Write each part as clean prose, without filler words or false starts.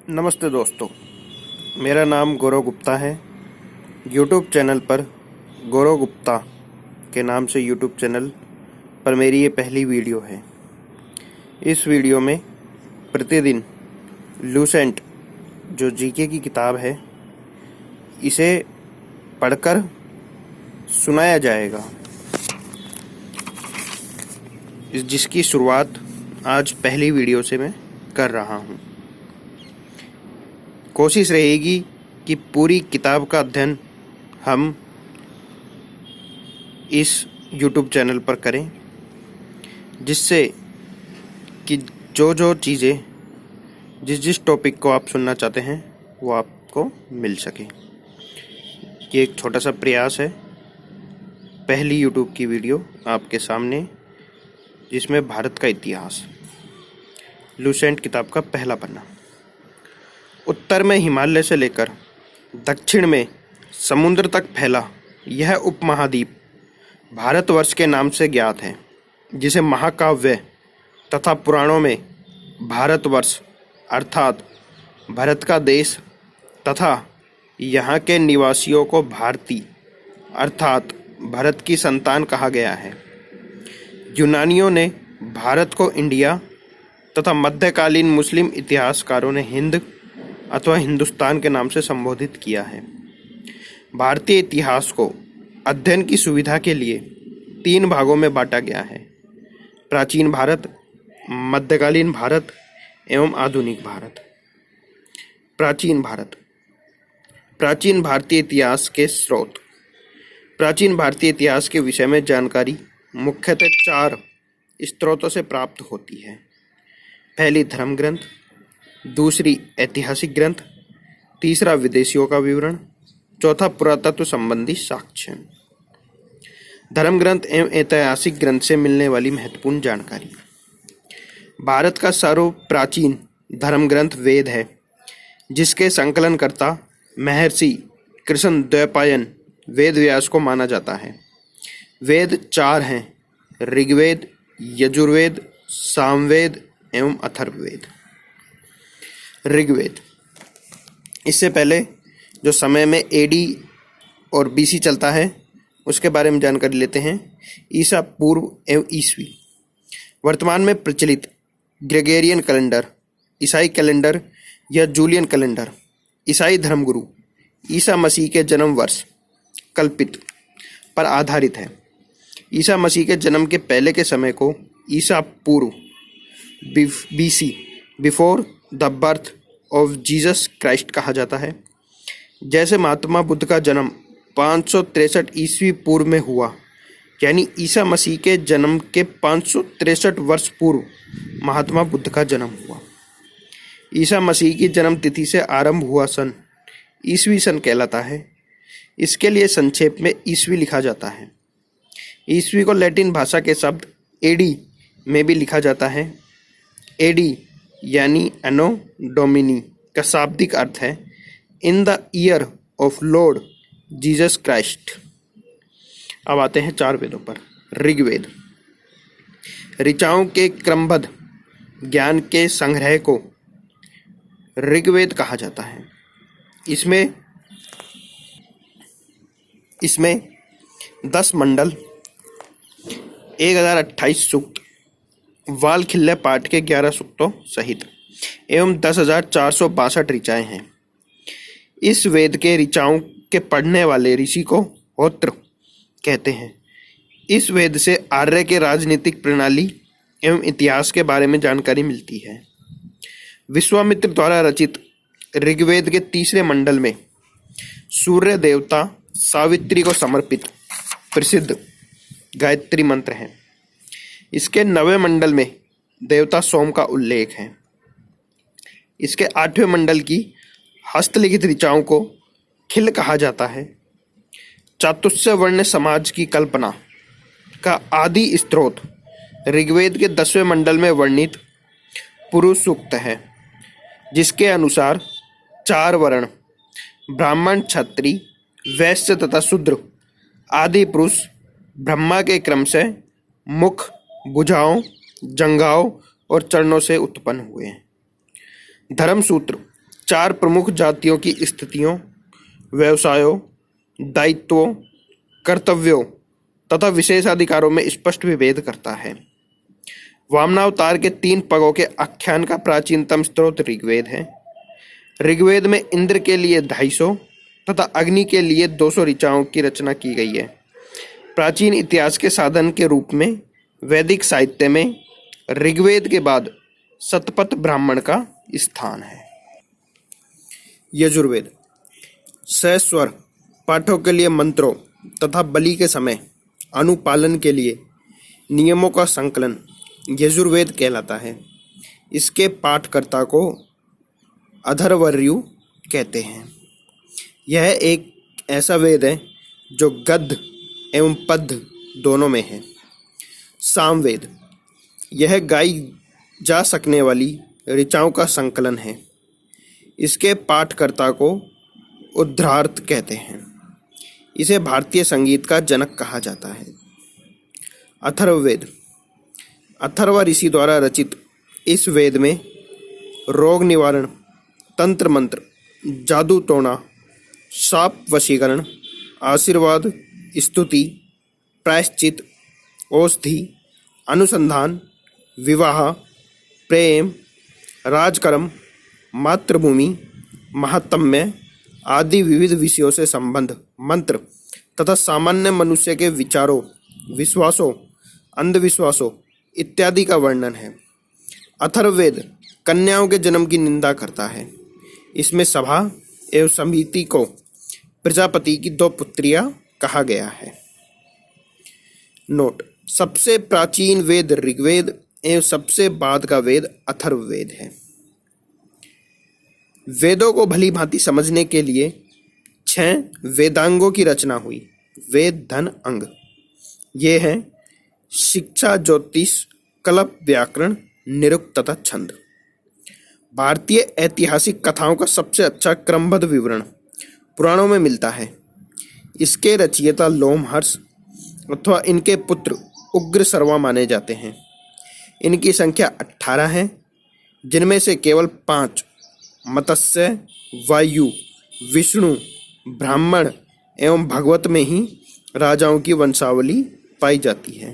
नमस्ते दोस्तों, मेरा नाम गौरव गुप्ता है। यूट्यूब चैनल पर गौरव गुप्ता के नाम से यूट्यूब चैनल पर मेरी ये पहली वीडियो है। इस वीडियो में प्रतिदिन लूसेंट जो जीके की किताब है इसे पढ़कर सुनाया जाएगा, जिसकी शुरुआत आज पहली वीडियो से मैं कर रहा हूँ। कोशिश रहेगी कि पूरी किताब का अध्ययन हम इस YouTube चैनल पर करें, जिससे कि जो चीज़ें जिस टॉपिक को आप सुनना चाहते हैं वो आपको मिल सके। ये एक छोटा सा प्रयास है, पहली YouTube की वीडियो आपके सामने, जिसमें भारत का इतिहास, लूसेंट किताब का पहला पन्ना। उत्तर में हिमालय से लेकर दक्षिण में समुद्र तक फैला यह उपमहाद्वीप भारतवर्ष के नाम से ज्ञात है, जिसे महाकाव्य तथा पुराणों में भारतवर्ष अर्थात भारत का देश तथा यहाँ के निवासियों को भारती अर्थात भारत की संतान कहा गया है। यूनानियों ने भारत को इंडिया तथा मध्यकालीन मुस्लिम इतिहासकारों ने हिंद अथवा हिंदुस्तान के नाम से संबोधित किया है। भारतीय इतिहास को अध्ययन की सुविधा के लिए 3 भागों में बांटा गया है: प्राचीन भारत, मध्यकालीन भारत एवं आधुनिक भारत। प्राचीन भारत। प्राचीन भारतीय इतिहास के स्रोत। प्राचीन भारतीय इतिहास के विषय में जानकारी मुख्यतः 4 स्रोतों से प्राप्त होती है। पहली धर्म ग्रंथ, दूसरी ऐतिहासिक ग्रंथ, तीसरा विदेशियों का विवरण, चौथा पुरातत्व संबंधी साक्ष्य। धर्म ग्रंथ एवं ऐतिहासिक ग्रंथ से मिलने वाली महत्वपूर्ण जानकारी। भारत का सर्वप्राचीन धर्म ग्रंथ वेद है, जिसके संकलनकर्ता महर्षि कृष्ण द्वैपायन वेद व्यास को माना जाता है। वेद 4 हैं: ऋग्वेद, यजुर्वेद, सामवेद एवं अथर्ववेद। ऋग्वेद। इससे पहले जो समय में एडी और बीसी चलता है उसके बारे में जानकारी लेते हैं। ईसा पूर्व एवं ईस्वी। वर्तमान में प्रचलित ग्रेगोरियन कैलेंडर, ईसाई कैलेंडर या जूलियन कैलेंडर ईसाई धर्मगुरु ईसा मसीह के जन्म वर्ष कल्पित पर आधारित है। ईसा मसीह के जन्म के पहले के समय को ईसा पूर्व BC before the birth of Jesus Christ कहा जाता है। जैसे महात्मा बुद्ध का जन्म 563 ईस्वी पूर्व में हुआ, यानी ईसा मसीह के जन्म के 563 वर्ष पूर्व महात्मा बुद्ध का जन्म हुआ। ईसा मसीह की जन्म तिथि से आरंभ हुआ सन ईस्वी सन कहलाता है। इसके लिए संक्षेप में ईस्वी लिखा जाता है। ईस्वी को लैटिन भाषा के शब्द एडी में भी लिखा जाता है। एडी यानी एनो डोमिनी का शाब्दिक अर्थ है in the year of Lord Jesus Christ. अब आते हैं 4 वेदों पर। ऋग्वेद। ऋचाओं के क्रमबद्ध ज्ञान के संग्रह को ऋग्वेद कहा जाता है। इसमें 10 मंडल, 1028 सूक्त, वाल खिल्ले पाठ के 11 सूक्तों सहित एवं 10,462 ऋचाएँ हैं। इस वेद के ऋचाओं के पढ़ने वाले ऋषि को होत्र कहते हैं। इस वेद से आर्य के राजनीतिक प्रणाली एवं इतिहास के बारे में जानकारी मिलती है। विश्वामित्र द्वारा रचित ऋग्वेद के 3रे मंडल में सूर्य देवता सावित्री को समर्पित प्रसिद्ध गायत्री मंत्र है। इसके 9वें मंडल में देवता सोम का उल्लेख है। इसके 8वें मंडल की हस्तलिखित ऋचाओं को खिल कहा जाता है। चातुर्य वर्ण समाज की कल्पना का आदि स्रोत ऋग्वेद के 10वें मंडल में वर्णित पुरुष सूक्त है, जिसके अनुसार 4 वर्ण ब्राह्मण, क्षत्रिय, वैश्य तथा शूद्र आदि पुरुष ब्रह्मा के क्रम से मुख, भुजाओं, जंघाओं और चरणों से उत्पन्न हुए हैं। धर्म सूत्र 4 प्रमुख जातियों की स्थितियों, व्यवसायों, दायित्वों, कर्तव्यों तथा विशेषाधिकारों में स्पष्ट विभेद करता है। वामनावतार के 3 पगों के आख्यान का प्राचीनतम स्रोत ऋग्वेद है। ऋग्वेद में इंद्र के लिए 250 तथा अग्नि के लिए 200 ऋचाओं की रचना की गई है। प्राचीन इतिहास के साधन के रूप में वैदिक साहित्य में ऋग्वेद के बाद शतपथ ब्राह्मण का स्थान है। यजुर्वेद सहस्वर पाठों के लिए मंत्रों तथा बलि के समय अनुपालन के लिए नियमों का संकलन यजुर्वेद कहलाता है। इसके पाठकर्ता को अथर्वऋ कहते हैं। यह एक ऐसा वेद है जो गद्य एवं पद्य दोनों में है। सामवेद यह गाई जा सकने वाली ऋचाओं का संकलन है। इसके पाठकर्ता को उद्धार्थ कहते हैं। इसे भारतीय संगीत का जनक कहा जाता है। अथर्ववेद अथर्व ऋषि द्वारा रचित इस वेद में रोग निवारण, तंत्र मंत्र, जादू टोना, शाप वशीकरण, आशीर्वाद, स्तुति, प्रायश्चित, औषधि, अनुसंधान, विवाह, प्रेम, राजकर्म, मातृभूमि, महात्म्य आदि विविध विषयों से संबंध मंत्र तथा सामान्य मनुष्य के विचारों, विश्वासों, अंधविश्वासों इत्यादि का वर्णन है। अथर्ववेद कन्याओं के जन्म की निंदा करता है। इसमें सभा एवं समिति को प्रजापति की 2 पुत्रियां कहा गया है। नोट: सबसे प्राचीन वेद ऋग्वेद एवं सबसे बाद का वेद अथर्ववेद है। वेदों को भली भांति समझने के लिए 6 वेदांगों की रचना हुई। वेद धन अंग ये हैं: शिक्षा, ज्योतिष, कल्प, व्याकरण, निरुक्त तथा छंद। भारतीय ऐतिहासिक कथाओं का सबसे अच्छा क्रमबद्ध विवरण पुराणों में मिलता है। इसके रचयिता लोमहर्ष अथवा इनके पुत्र उग्र सर्वा माने जाते हैं। इनकी संख्या 18 है, जिनमें से केवल 5 मत्स्य, वायु, विष्णु, ब्राह्मण एवं भगवत में ही राजाओं की वंशावली पाई जाती है।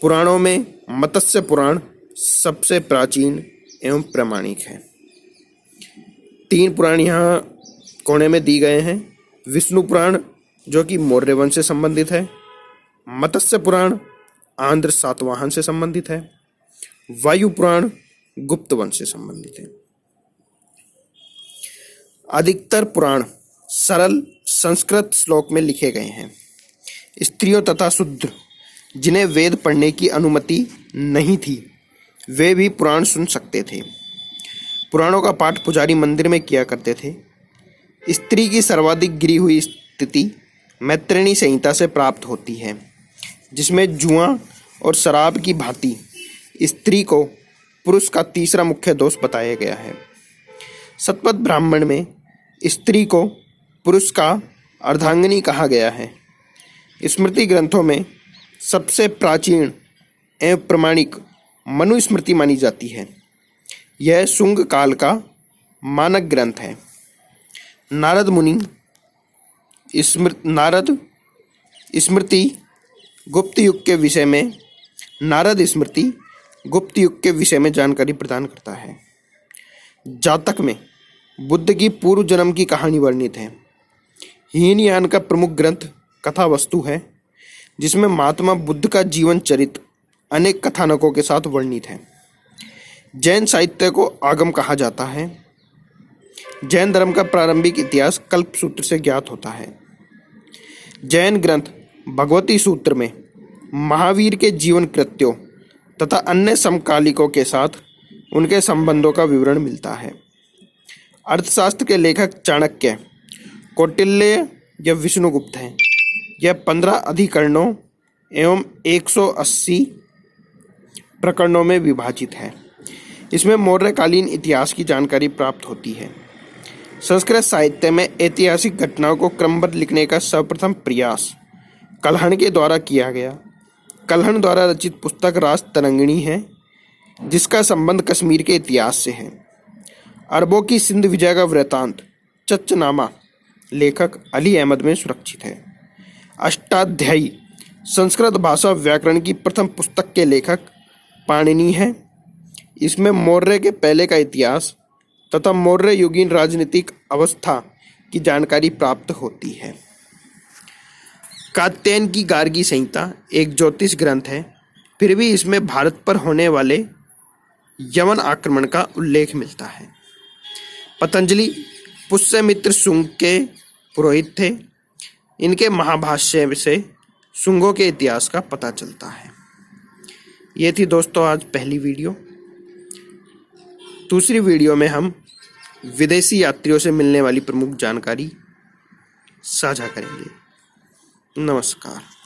पुराणों में मत्स्य पुराण सबसे प्राचीन एवं प्रामाणिक है। 3 पुराण यहाँ कोने में दी गए हैं। विष्णु पुराण जो कि मौर्य वंश से संबंधित है, मत्स्य पुराण आंध्र सातवाहन से संबंधित है, वायु पुराण गुप्त वंश से संबंधित है। अधिकतर पुराण सरल संस्कृत श्लोक में लिखे गए हैं। स्त्रियों तथा शूद्र जिन्हें वेद पढ़ने की अनुमति नहीं थी, वे भी पुराण सुन सकते थे। पुराणों का पाठ पुजारी मंदिर में किया करते थे। स्त्री की सर्वाधिक गिरी हुई स्थिति मैत्रेयी संहिता से प्राप्त होती है, जिसमें जुआ और शराब की भांति स्त्री को पुरुष का तीसरा मुख्य दोष बताया गया है। शतपथ ब्राह्मण में स्त्री को पुरुष का अर्धांगिनी कहा गया है। स्मृति ग्रंथों में सबसे प्राचीन एवं प्रमाणिक मनुस्मृति मानी जाती है। यह शुंग काल का मानक ग्रंथ है। नारद स्मृति गुप्त युग के विषय में गुप्त युग के विषय में जानकारी प्रदान करता है। जातक में बुद्ध की पूर्व जन्म की कहानी वर्णित है। हीनयान का प्रमुख ग्रंथ कथा वस्तु है, जिसमें महात्मा बुद्ध का जीवन चरित्र अनेक कथानकों के साथ वर्णित है। जैन साहित्य को आगम कहा जाता है। जैन धर्म का प्रारंभिक इतिहास कल्प सूत्र से ज्ञात होता है। जैन ग्रंथ भगवती सूत्र में महावीर के जीवन कृत्यों तथा अन्य समकालिकों के साथ उनके संबंधों का विवरण मिलता है। अर्थशास्त्र के लेखक चाणक्य, कौटिल्य या विष्णुगुप्त हैं। यह 15 अधिकरणों एवं 180 प्रकरणों में विभाजित है। इसमें मौर्यकालीन इतिहास की जानकारी प्राप्त होती है। संस्कृत साहित्य में ऐतिहासिक घटनाओं को क्रमबद्ध लिखने का सर्वप्रथम प्रयास कल्हण के द्वारा किया गया। कल्हण द्वारा रचित पुस्तक राज तरंगिणी है, जिसका संबंध कश्मीर के इतिहास से है। अरबों की सिंध विजय का वृतांत चचनामा लेखक अली अहमद में सुरक्षित है। अष्टाध्यायी संस्कृत भाषा व्याकरण की प्रथम पुस्तक के लेखक पाणिनि हैं। इसमें मौर्य के पहले का इतिहास तथा मौर्य युगीन राजनीतिक अवस्था की जानकारी प्राप्त होती है। कात्यायन की गार्गी संहिता एक ज्योतिष ग्रंथ है, फिर भी इसमें भारत पर होने वाले यवन आक्रमण का उल्लेख मिलता है। पतंजलि पुष्यमित्र शुंग के पुरोहित थे। इनके महाभाष्य से शुंगों के इतिहास का पता चलता है। ये थी दोस्तों आज पहली वीडियो। दूसरी वीडियो में हम विदेशी यात्रियों से मिलने वाली प्रमुख जानकारी साझा करेंगे। नमस्कार।